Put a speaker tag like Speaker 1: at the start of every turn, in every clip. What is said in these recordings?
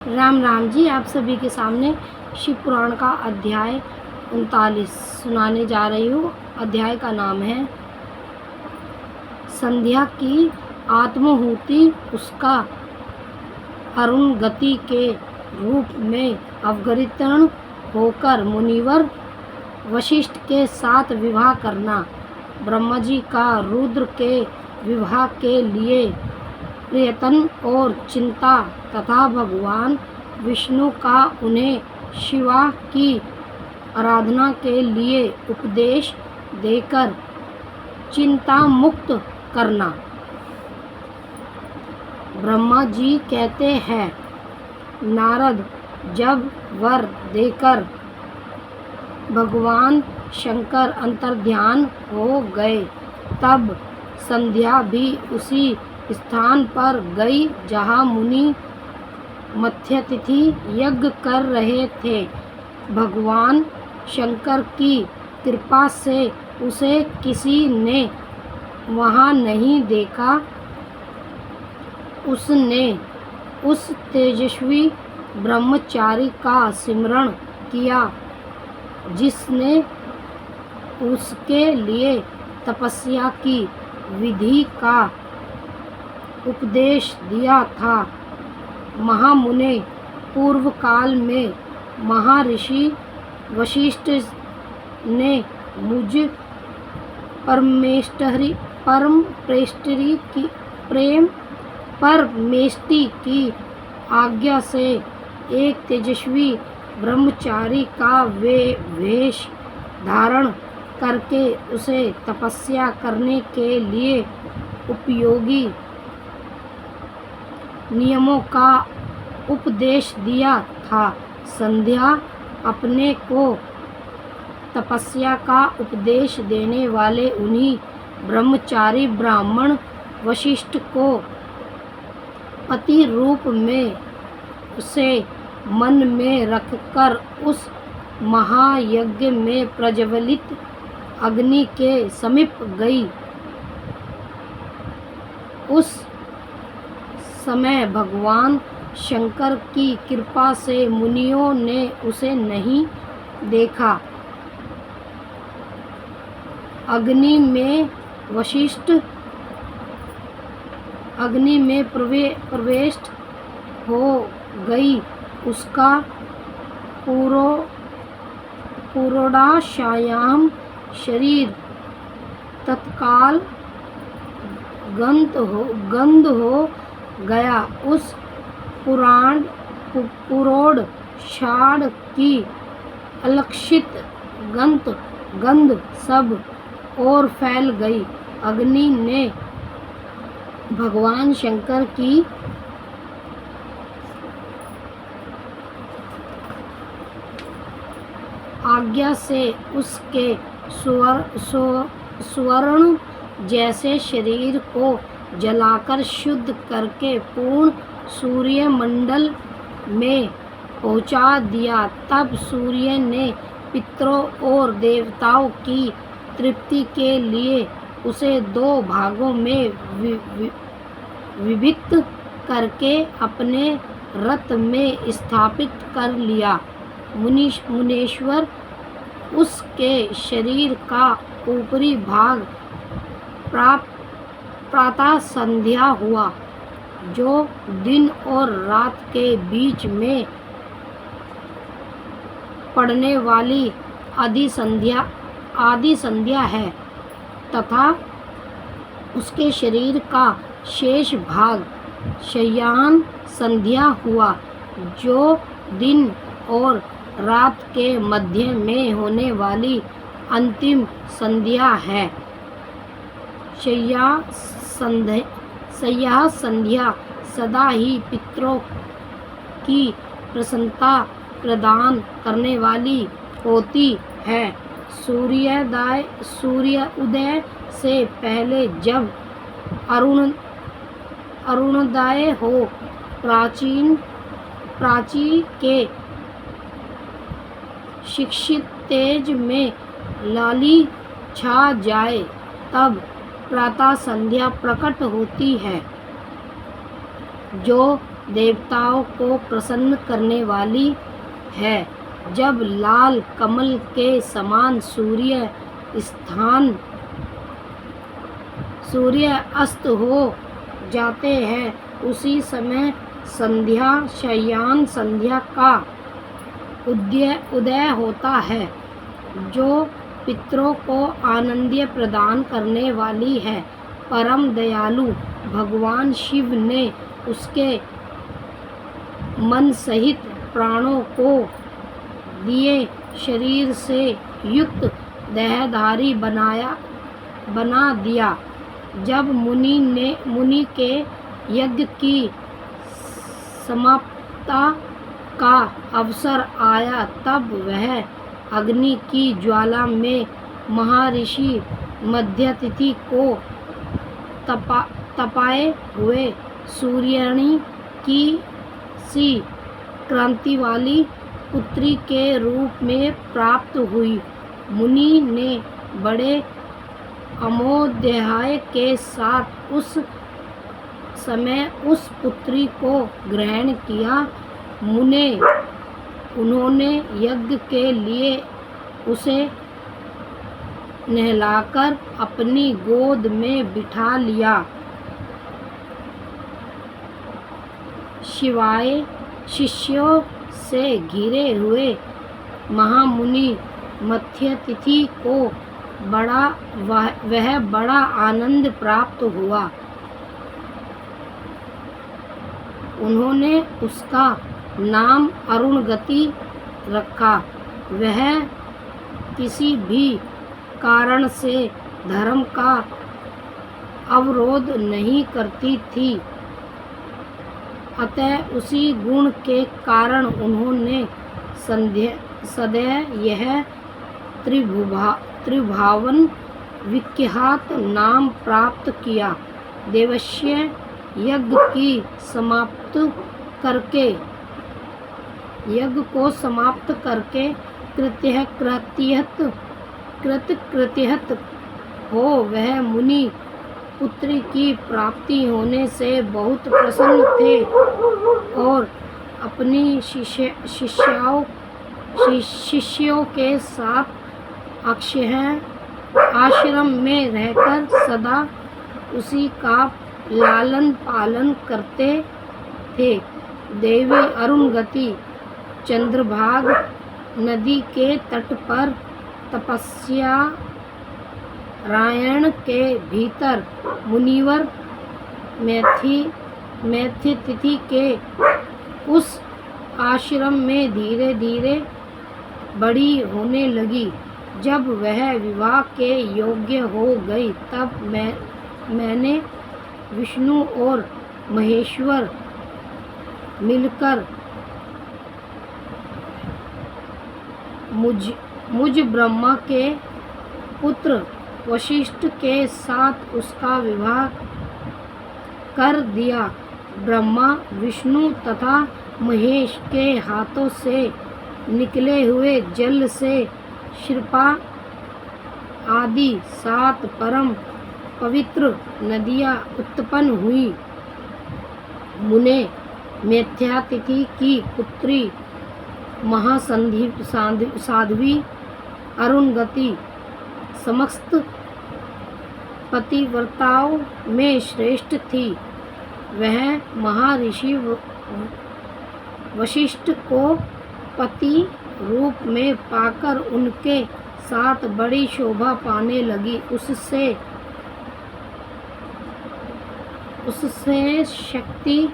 Speaker 1: राम राम जी। आप सभी के सामने शिव पुराण का अध्याय 39 सुनाने जा रही हूँ। अध्याय का नाम है संध्या की आत्माहुति। उसका अरुण गति के रूप में अवतरण होकर मुनिवर वशिष्ठ के साथ विवाह करना। ब्रह्मा जी का रुद्र के विवाह के लिए प्रयत्न और चिंता तथा भगवान विष्णु का उन्हें शिवा की आराधना के लिए उपदेश देकर चिंता मुक्त करना। ब्रह्मा जी कहते हैं, नारद जब वर देकर भगवान शंकर अंतर्ध्यान हो गए, तब संध्या भी उसी स्थान पर गई जहाँ मुनि मध्यतिथि यज्ञ कर रहे थे। भगवान शंकर की कृपा से उसे किसी ने वहाँ नहीं देखा। उसने उस तेजस्वी ब्रह्मचारी का स्मरण किया जिसने उसके लिए तपस्या की विधि का उपदेश दिया था। महामुने पूर्व काल में महर्षि वशिष्ठ ने मुझ परमेष्टि की आज्ञा से एक तेजस्वी ब्रह्मचारी का वेश धारण करके उसे तपस्या करने के लिए उपयोगी नियमों का उपदेश दिया था। संध्या अपने को तपस्या का उपदेश देने वाले उन्हीं ब्रह्मचारी ब्राह्मण वशिष्ठ को पति रूप में उसे मन में रखकर उस महायज्ञ में प्रज्वलित अग्नि के समीप गई। उस समय भगवान शंकर की कृपा से मुनियों ने उसे नहीं देखा। अग्नि में प्रवेश हो गई। उसका पूर्णोड़ाश्याम शरीर तत्काल गंध हो गया। उस पुरोड़ शाड़ की अलक्षित गंध सब और फैल गई। अग्नि ने भगवान शंकर की आज्ञा से उसके स्वर्ण जैसे शरीर को जलाकर शुद्ध करके पूर्ण सूर्यमंडल में पहुंचा दिया। तब सूर्य ने पितरों और देवताओं की तृप्ति के लिए उसे दो भागों में विभक्त करके अपने रथ में स्थापित कर लिया। मुनीश्वर उसके शरीर का ऊपरी भाग प्रातः संध्या हुआ, जो दिन और रात के बीच में पड़ने वाली आदि संध्या है, तथा उसके शरीर का शेष भाग शय्यान संध्या हुआ, जो दिन और रात के मध्य में होने वाली अंतिम संध्या है। शय्या संध्या सदा ही पितरों की प्रसन्नता प्रदान करने वाली होती है। सूर्योदय से पहले जब अरुणोदय हो, प्राची के शिक्षित तेज में लाली छा जाए, तब प्रातः संध्या प्रकट होती है, जो देवताओं को प्रसन्न करने वाली है। जब लाल कमल के समान सूर्य अस्त हो जाते हैं, उसी समय शय्यान संध्या का उदय होता है, जो पितरों को आनंद प्रदान करने वाली है। परम दयालु भगवान शिव ने उसके मन सहित प्राणों को दिए शरीर से युक्त देहधारी बना दिया। जब मुनि के यज्ञ की समाप्ति का अवसर आया, तब वह अग्नि की ज्वाला में महर्षि मदध्यतिथि को तपाए हुए सूर्यणी की सी क्रांति वाली पुत्री के रूप में प्राप्त हुई। मुनि ने बड़े अमोदध्याय के साथ उस समय उस पुत्री को ग्रहण किया। उन्होंने यज्ञ के लिए उसे नहलाकर अपनी गोद में बिठा लिया। शिष्यों से घिरे हुए महामुनि मदध्यतिथि को बड़ा आनंद प्राप्त हुआ। उन्होंने उसका नाम अरुणगति रखा। वह किसी भी कारण से धर्म का अवरोध नहीं करती थी, अतः उसी गुण के कारण उन्होंने सदैव यह त्रिभुवन विख्यात नाम प्राप्त किया। देवस्य यज्ञ को समाप्त करके कृतकृत्यत हो वह मुनि पुत्री की प्राप्ति होने से बहुत प्रसन्न थे और अपनी शिष्यों के साथ आश्रम में रहकर सदा उसी का लालन पालन करते थे। देवी अरुणगति चंद्रभाग नदी के तट पर तपस्या रायण के भीतर मुनिवर मदध्यतिथि के उस आश्रम में धीरे धीरे बड़ी होने लगी। जब वह विवाह के योग्य हो गई, तब मैंने विष्णु और महेश्वर मिलकर मुझ ब्रह्मा के पुत्र वशिष्ठ के साथ उसका विवाह कर दिया। ब्रह्मा, विष्णु तथा महेश के हाथों से निकले हुए जल से क्षिप्रा आदि 7 परम पवित्र नदियाँ उत्पन्न हुई। मुने मदध्यतिथि की पुत्री साध्वी अरुणगति समस्त पतिव्रताओं में श्रेष्ठ थी। वह महर्षि वशिष्ठ को पति रूप में पाकर उनके साथ बड़ी शोभा पाने लगी। उससे शक्ति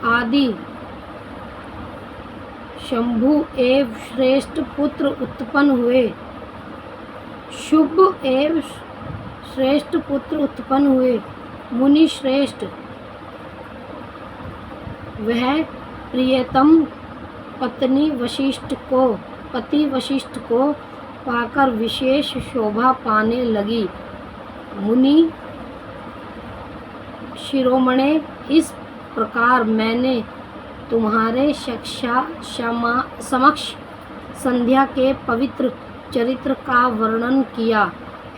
Speaker 1: आदि शंभु एवं श्रेष्ठ पुत्र उत्पन्न हुए। शुभ एवं श्रेष्ठ पुत्र उत्पन्न हुए। मुनि श्रेष्ठ वह प्रियतम पति वशिष्ठ को पाकर विशेष शोभा पाने लगी। मुनि शिरोमणे, इस प्रकार मैंने तुम्हारे समक्ष संध्या के पवित्र चरित्र का वर्णन किया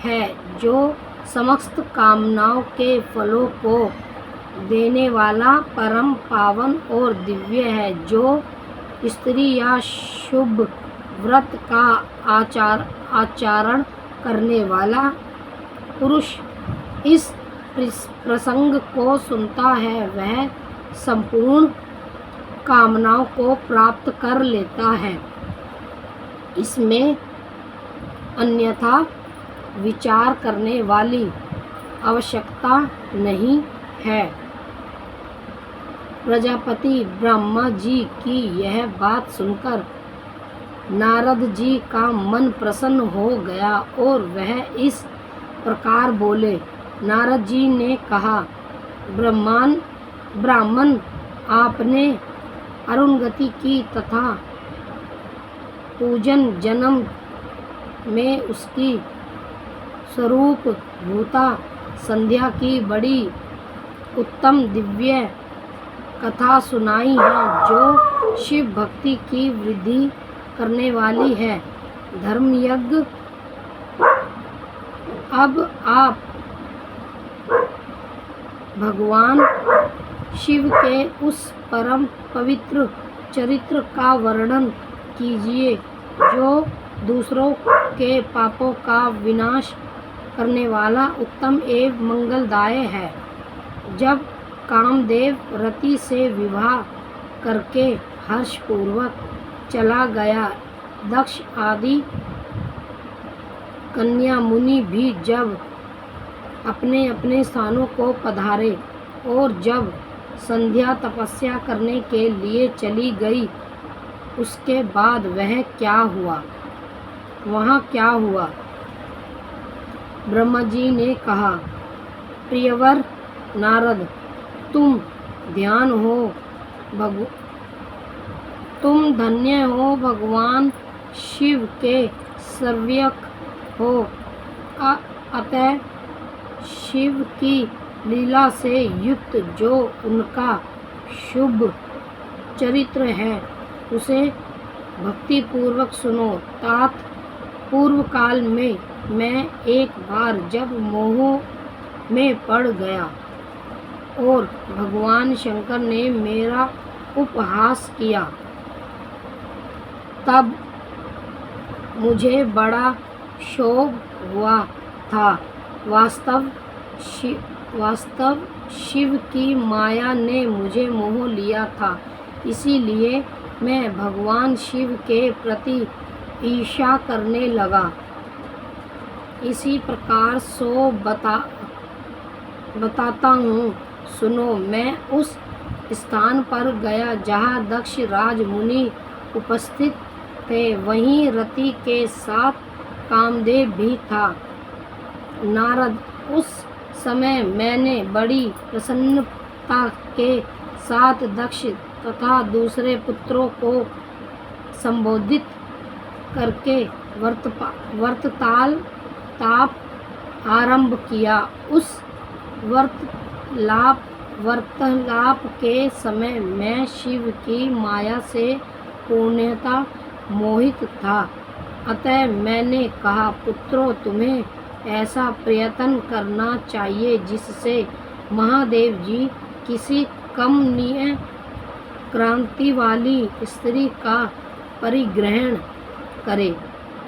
Speaker 1: है, जो समस्त कामनाओं के फलों को देने वाला परम पावन और दिव्य है। जो स्त्री या शुभ व्रत का आचरण करने वाला पुरुष इस प्रसंग को सुनता है वह संपूर्ण कामनाओं को प्राप्त कर लेता है। इसमें अन्यथा विचार करने वाली आवश्यकता नहीं है। प्रजापति ब्रह्मा जी की यह बात सुनकर नारद जी का मन प्रसन्न हो गया और वह इस प्रकार बोले। नारद जी ने कहा, ब्राह्मण, आपने अरुणगति की तथा पूजन जन्म में उसकी स्वरूप भूता संध्या की बड़ी उत्तम दिव्य कथा सुनाई है, जो शिव भक्ति की वृद्धि करने वाली है। धर्मयज्ञ, अब आप भगवान शिव के उस परम पवित्र चरित्र का वर्णन कीजिए जो दूसरों के पापों का विनाश करने वाला उत्तम एवं मंगलदायक है। जब कामदेव रति से विवाह करके हर्षपूर्वक चला गया, दक्ष आदि कन्या मुनि भी जब अपने अपने स्थानों को पधारे और जब संध्या तपस्या करने के लिए चली गई, उसके बाद वहाँ क्या हुआ? ब्रह्मा जी ने कहा, प्रियवर नारद, तुम धन्य हो, भगवान शिव के सेवक हो। अतः शिव की लीला से युक्त जो उनका शुभ चरित्र है उसे भक्तिपूर्वक सुनो। तात पूर्व काल में मैं एक बार जब मोह में पड़ गया और भगवान शंकर ने मेरा उपहास किया, तब मुझे बड़ा शोक हुआ था। वास्तव शिव की माया ने मुझे मोह लिया था, इसीलिए मैं भगवान शिव के प्रति ईर्ष्या करने लगा। इसी प्रकार बताता हूँ, सुनो। मैं उस स्थान पर गया जहाँ दक्ष राज मुनि उपस्थित थे। वहीं रति के साथ कामदेव भी था। नारद, उस समय मैंने बड़ी प्रसन्नता के साथ दक्ष तथा दूसरे पुत्रों को संबोधित करके वार्तालाप आरंभ किया। उस वार्तालाप के समय मैं शिव की माया से पूर्णतः मोहित था। अतः मैंने कहा, पुत्रों, तुम्हें ऐसा प्रयत्न करना चाहिए जिससे महादेव जी किसी कमनीय क्रांति वाली स्त्री का परिग्रहण करें।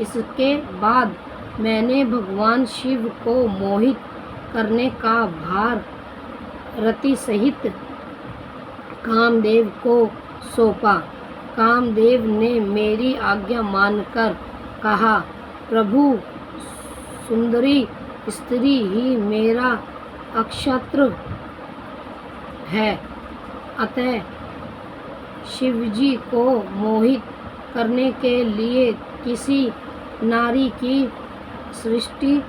Speaker 1: इसके बाद मैंने भगवान शिव को मोहित करने का भार रति सहित कामदेव को सौंपा। कामदेव ने मेरी आज्ञा मानकर कहा, प्रभु, सुंदरी स्त्री ही मेरा अक्षत्र है। अतः शिवजी को मोहित करने के लिए किसी नारी की सृष्टि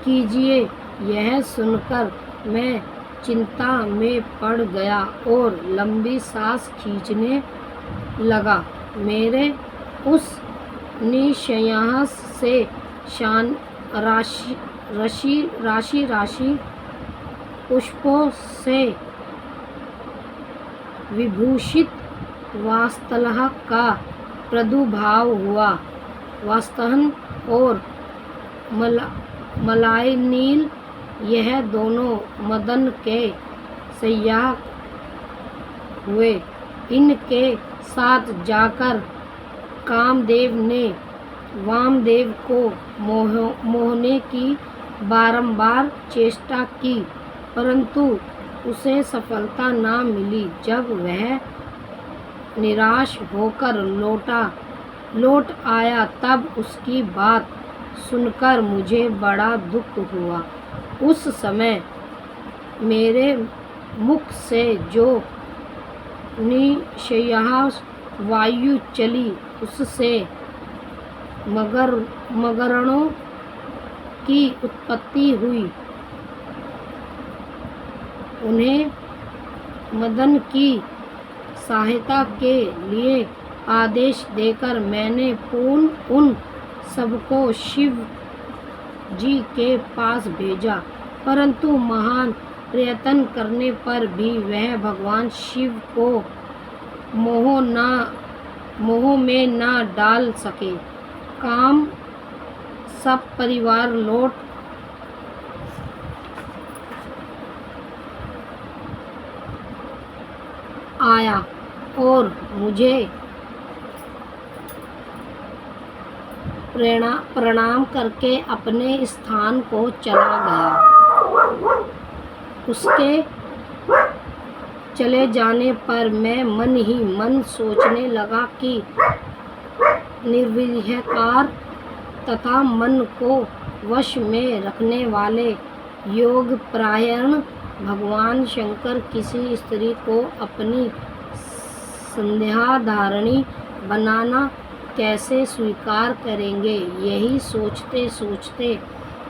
Speaker 1: कीजिए। यह सुनकर मैं चिंता में पड़ गया और लंबी सांस खींचने लगा। मेरे उस निश्चय से राशि पुष्पों से विभूषित वास्तलह का प्रादुर्भाव हुआ। वास्तहन और मलाय नील यह दोनों मदन के सयाह हुए। इनके साथ जाकर कामदेव ने वामदेव को मोहने की बारंबार चेष्टा की, परंतु उसे सफलता न मिली। जब वह निराश होकर लौट आया तब उसकी बात सुनकर मुझे बड़ा दुख हुआ। उस समय मेरे मुख से जो निःश्वास वायु चली उससे मगरणों की उत्पत्ति हुई। उन्हें मदन की सहायता के लिए आदेश देकर मैंने पुनः उन सबको शिव जी के पास भेजा, परंतु महान प्रयत्न करने पर भी वह भगवान शिव को मोह में न डाल सके। काम सब परिवार लौट आया और मुझे प्रणाम करके अपने स्थान को चला गया। उसके चले जाने पर मैं मन ही मन सोचने लगा कि निर्विकार तथा मन को वश में रखने वाले योग परायण भगवान शंकर किसी स्त्री को अपनी संध्याधारिणी बनाना कैसे स्वीकार करेंगे। यही सोचते सोचते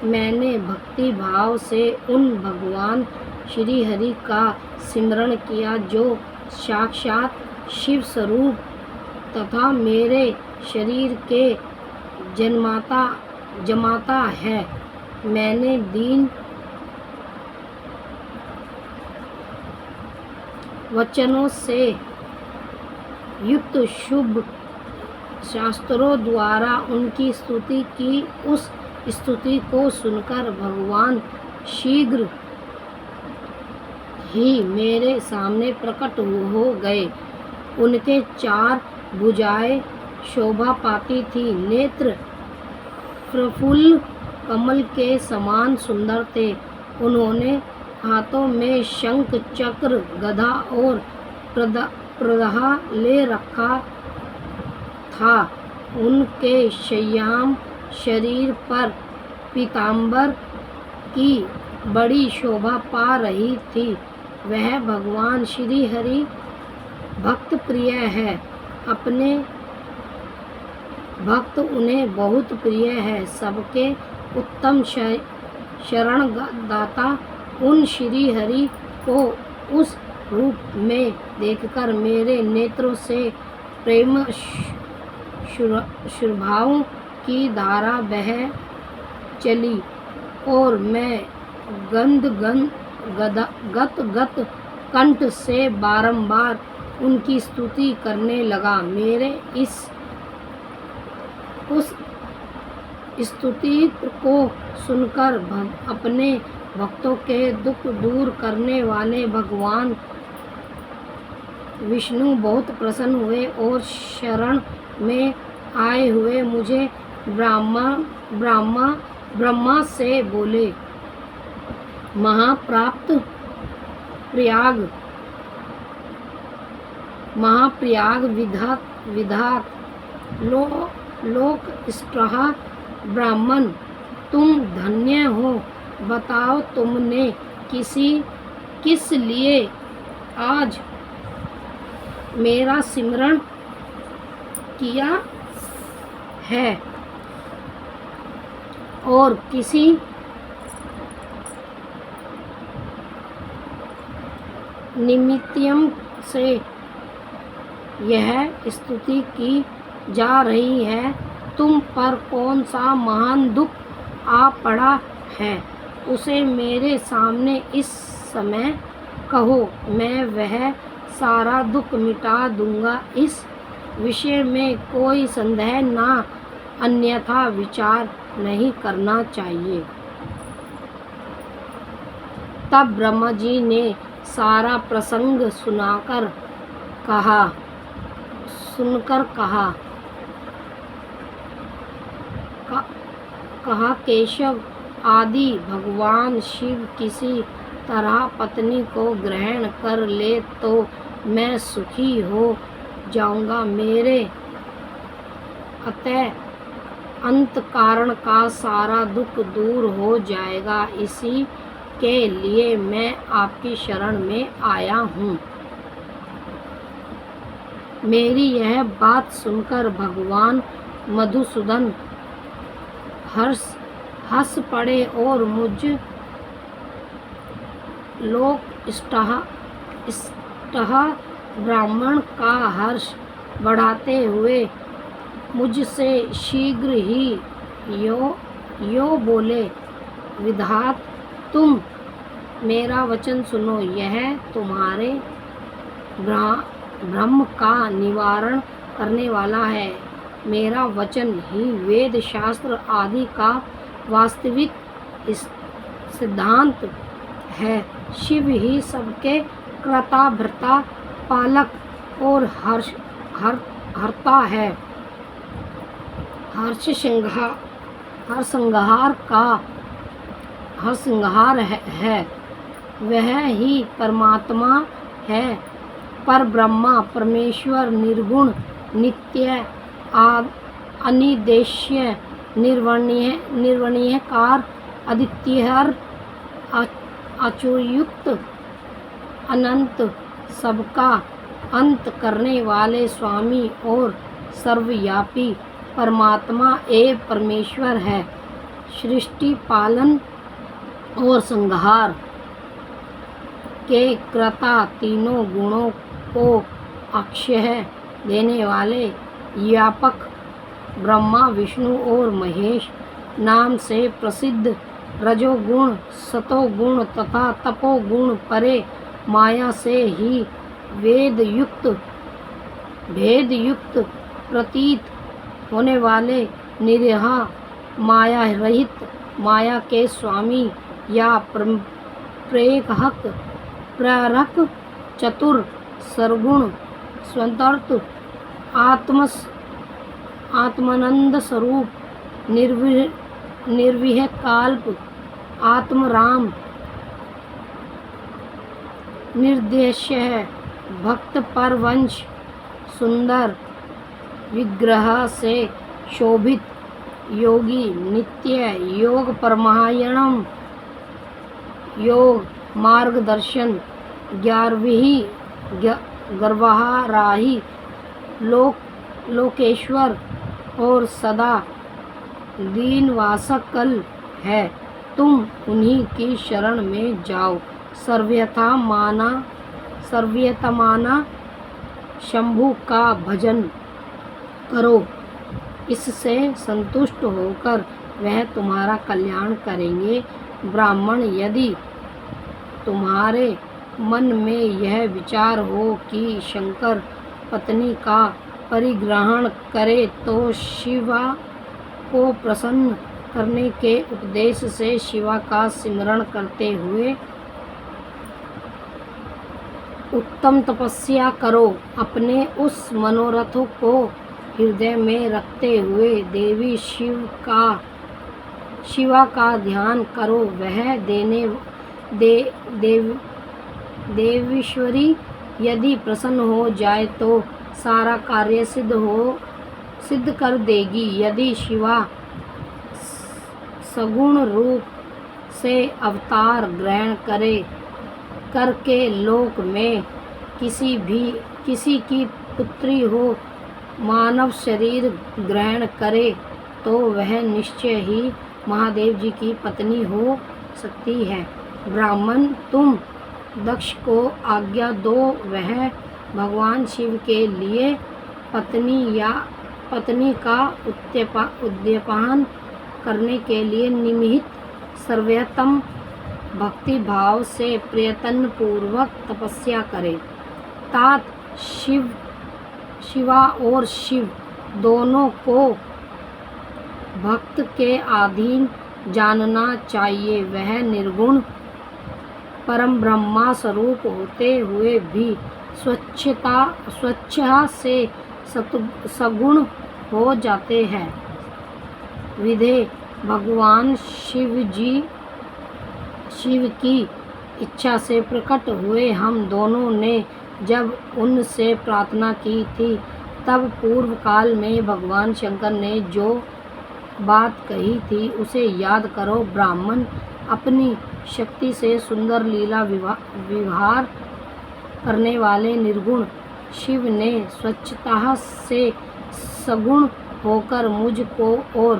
Speaker 1: मैंने भक्ति भाव से उन भगवान श्री हरि का सिमरण किया जो साक्षात शिव स्वरूप तथा मेरे शरीर के जमाता है। मैंने दीन वचनों से युक्त शुभ शास्त्रों द्वारा उनकी स्तुति की। उस स्तुति को सुनकर भगवान शीघ्र ही मेरे सामने प्रकट हो गए। उनके चार भुजाएं शोभा पाती थी, नेत्र प्रफुल्ल कमल के समान सुंदर थे। उन्होंने हाथों में शंख चक्र गदा और प्रदाह ले रखा था। उनके श्याम शरीर पर पीतांबर की बड़ी शोभा पा रही थी। वह भगवान श्री हरि भक्त प्रिय है, अपने भक्त उन्हें बहुत प्रिय है। सबके उत्तम शरण दाता उन श्री हरि को उस रूप में देखकर मेरे नेत्रों से प्रेम शुभाओं की धारा बह चली और मैं गत कंठ से बारंबार उनकी स्तुति करने लगा। मेरे उस स्तुति को सुनकर अपने भक्तों के दुख दूर करने वाले भगवान विष्णु बहुत प्रसन्न हुए और शरण में आए हुए मुझे ब्रह्मा से बोले, महाप्रयाग विधात लोक स्पृह ब्राह्मण, तुम धन्य हो। बताओ तुमने किस लिए आज मेरा सिमरण किया है और किसी निमित्तम से यह स्तुति की जा रही है। तुम पर कौन सा महान दुख आ पड़ा है, उसे मेरे सामने इस समय कहो, मैं वह सारा दुख मिटा दूंगा। इस विषय में कोई संदेह न, अन्यथा विचार नहीं करना चाहिए। तब ब्रह्मा जी ने सारा प्रसंग सुनकर कहा केशव आदि भगवान शिव किसी तरह पत्नी को ग्रहण कर ले तो मैं सुखी हो जाऊंगा। मेरे अतः अंत कारण का सारा दुख दूर हो जाएगा। इसी के लिए मैं आपकी शरण में आया हूँ। मेरी यह बात सुनकर भगवान मधुसूदन हंस पड़े और मुझ लोक इष्टः ब्राह्मण का हर्ष बढ़ाते हुए मुझसे शीघ्र ही यो बोले, विधात तुम मेरा वचन सुनो। यह तुम्हारे भ्रम का निवारण करने वाला है। मेरा वचन ही वेद शास्त्र आदि का वास्तविक सिद्धांत है। शिव ही सबके कर्ता भर्ता पालक और हरता है। हर संहार है। वह ही परमात्मा है। पर ब्रह्मा परमेश्वर निर्गुण नित्य अनिदेश्य निर्वणीय कार अद्वितीय अच्युत अनंत सबका अंत करने वाले स्वामी और सर्वव्यापी परमात्मा एवं परमेश्वर है। सृष्टि पालन और संहार के कर्ता, तीनों गुणों को अक्षय देने वाले व्यापक ब्रह्मा विष्णु और महेश नाम से प्रसिद्ध रजोगुण सतोगुण तथा तपोगुण परे माया से ही भेद युक्त प्रतीत होने वाले निरीह माया रहित माया के स्वामी या प्रेरक चतुर सरगुण स्वतंत्र आत्मानंद स्वरूप निर्विह काल्प आत्मराम निर्देश्य है। भक्त परवंश सुंदर विग्रह से शोभित योगी नित्य योग परमायणम योग मार्गदर्शन 11वीं गर्भहाराही लोकेश्वर और सदा दीनवासक कल है। तुम उन्हीं की शरण में जाओ। सर्वथा माना शंभु का भजन करो। इससे संतुष्ट होकर वह तुम्हारा कल्याण करेंगे। ब्राह्मण यदि तुम्हारे मन में यह विचार हो कि शंकर पत्नी का परिग्रहण करे तो शिवा को प्रसन्न करने के उपदेश से शिवा का स्मरण करते हुए उत्तम तपस्या करो। अपने उस मनोरथ को हृदय में रखते हुए देवी शिवा का ध्यान करो। वह देवीश्वरी यदि प्रसन्न हो जाए तो सारा कार्य सिद्ध कर देगी। यदि शिवा सगुण रूप से अवतार ग्रहण करके लोक में किसी की पुत्री हो मानव शरीर ग्रहण करे तो वह निश्चय ही महादेव जी की पत्नी हो सकती है। ब्राह्मण तुम दक्ष को आज्ञा दो। वह भगवान शिव के लिए पत्नी का उद्यापन करने के लिए निमित्त सर्वोत्तम भक्ति भाव से प्रयत्न पूर्वक तपस्या करे। तात शिवा और शिव दोनों को भक्त के अधीन जानना चाहिए। वह परम ब्रह्मा स्वरूप होते हुए भी स्वेच्छा से सगुण हो जाते हैं। विधे भगवान शिव की इच्छा से प्रकट हुए हम दोनों ने जब उनसे प्रार्थना की थी, तब पूर्व काल में भगवान शंकर ने जो बात कही थी उसे याद करो। ब्राह्मण अपनी शक्ति से सुंदर लीला विहार करने वाले निर्गुण शिव ने स्वच्छता से सगुण होकर मुझको और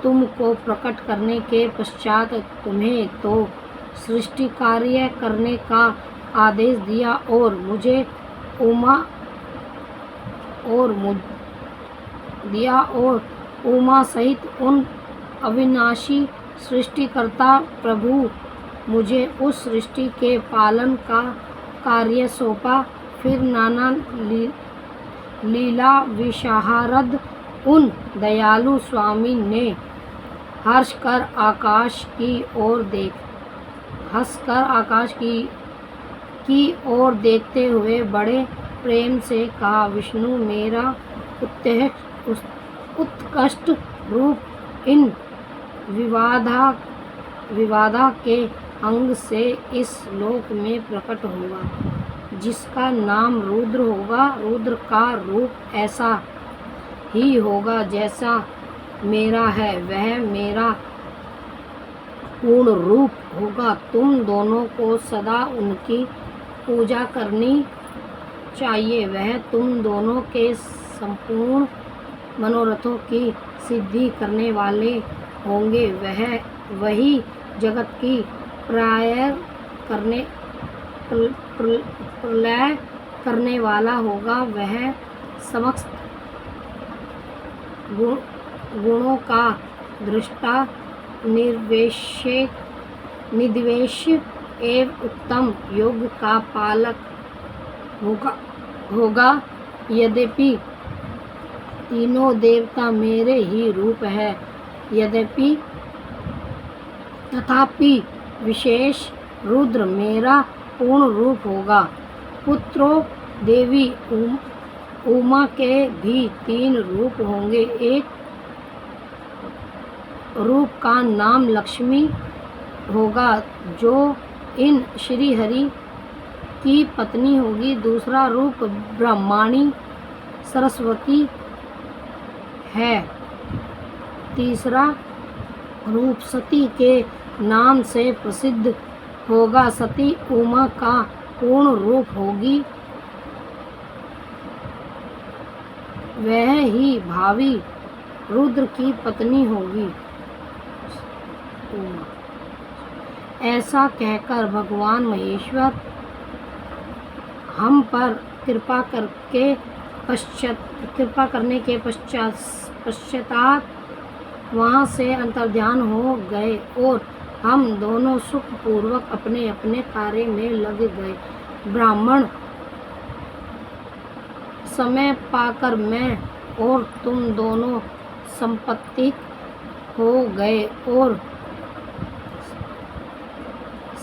Speaker 1: तुमको प्रकट करने के पश्चात तुम्हें तो सृष्टि कार्य करने का आदेश दिया और मुझे उमा सहित उन अविनाशी सृष्टिकर्ता प्रभु मुझे उस सृष्टि के पालन का कार्य सौंपा। फिर नाना लीला विशारद उन दयालु स्वामी ने हंसकर आकाश की ओर देखते हुए बड़े प्रेम से कहा, विष्णु मेरा उत्कृष्ट रूप इन विवादा के अंग से इस लोक में प्रकट होगा, जिसका नाम रुद्र होगा। रुद्र का रूप ऐसा ही होगा जैसा मेरा है, वह मेरा पूर्ण रूप होगा। तुम दोनों को सदा उनकी पूजा करनी चाहिए, वह तुम दोनों के संपूर्ण मनोरथों की सिद्धि करने वाले होंगे। वही जगत की प्रलय करने वाला होगा। वह समस्त गुणों का दृष्टा, निर्द्वेष एवं उत्तम योग का पालक होगा। यद्यपि तीनों देवता मेरे ही रूप है, तथापि विशेष रुद्र मेरा पूर्ण रूप होगा। पुत्रों, देवी उमा के भी 3 रूप होंगे। एक रूप का नाम लक्ष्मी होगा, जो इन श्री हरि की पत्नी होगी। दूसरा रूप ब्रह्माणी सरस्वती है। तीसरा रूप सती के नाम से प्रसिद्ध होगा। सती उमा का पूर्ण रूप होगी, वह ही भावी रुद्र की पत्नी होगी। ऐसा कहकर भगवान महेश्वर हम पर कृपा करने के पश्चात वहाँ से अंतर्ध्यान हो गए और हम दोनों सुखपूर्वक अपने अपने कार्य में लग गए। ब्राह्मण समय पाकर मैं और तुम दोनों संपत्ति हो गए और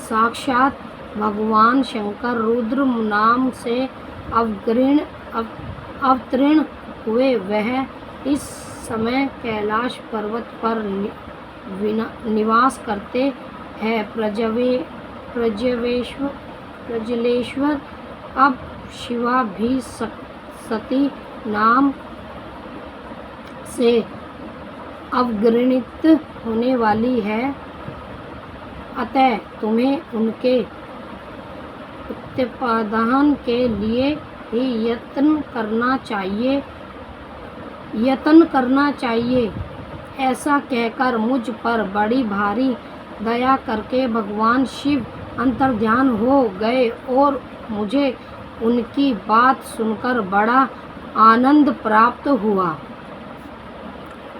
Speaker 1: साक्षात भगवान शंकर रुद्र नाम से अवतीर्ण हुए। वह इस समय कैलाश पर्वत पर निवास करते हैं। प्रजलेश्वर अब शिवा भी सती नाम से अवगणित होने वाली है, अतः तुम्हें उनके उत्पादन के लिए ही यत्न करना चाहिए। ऐसा कहकर मुझ पर बड़ी भारी दया करके भगवान शिव अंतर्ध्यान हो गए और मुझे उनकी बात सुनकर बड़ा आनंद प्राप्त हुआ।